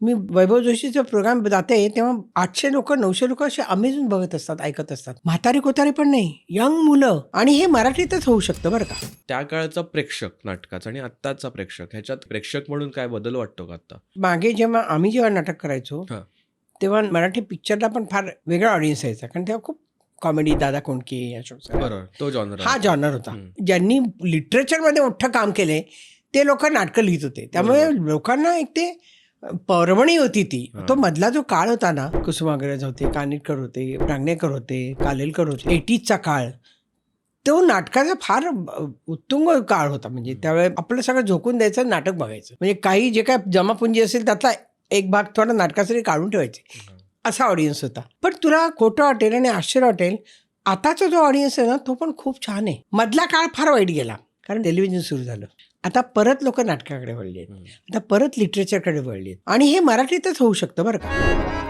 मी वैभव जोशीचा programme जाते तेव्हा 800 लोक 900 लोक असे अमेझून बघत असतात, ऐकत असतात. म्हातारी कोतारी पण नाही, यंग मुलं. आणि हे मराठीतच होऊ शकतं बरं का. त्या काळचा प्रेक्षक नाटकाचा आणि आत्ताचा प्रेक्षक ह्याच्यात प्रेक्षक म्हणून काय बदल वाटतो का आता? मागे आम्ही जेव्हा नाटक करायचो तेव्हा मराठी पिक्चरला पण फार वेगळा ऑडियन्स यायचा, कारण तेव्हा खूप कॉमेडी, दादा कोंडके या बरोबर, तो जॉनर हा जॉनर होता. ज्यांनी लिटरेचरमध्ये मोठं काम केले ते लोक नाटकं लिहित होते, त्यामुळे लोकांना एक ते पर्वणी होती ती. तो मधला जो काळ होता ना, कुसुमाग्रज होते, कानिटकर होते, प्रांगणेकर होते, कालेलकर होते, 80sचा काळ, तो नाटकाचा फार उत्तुंग काळ होता. म्हणजे त्यावेळेस आपलं सगळं झोकून द्यायचं, नाटक बघायचं. म्हणजे काही जे काय जमापुंजी असेल त्यातला एक भाग थोडा नाटकासाठी काढून ठेवायचे, असा ऑडियन्स होता. पण तुला खोटं वाटेल आणि आश्चर्य वाटेल, आताचा जो ऑडियन्स आहे ना तो पण खूप छान आहे. मधला काळ फार वाईट गेला, कारण टेलिव्हिजन सुरू झालं. आता परत लोक नाटकाकडे वळली आहेत, आता परत लिटरेचरकडे वळली आहेत, आणि हे मराठीतच होऊ शकतं बरं का.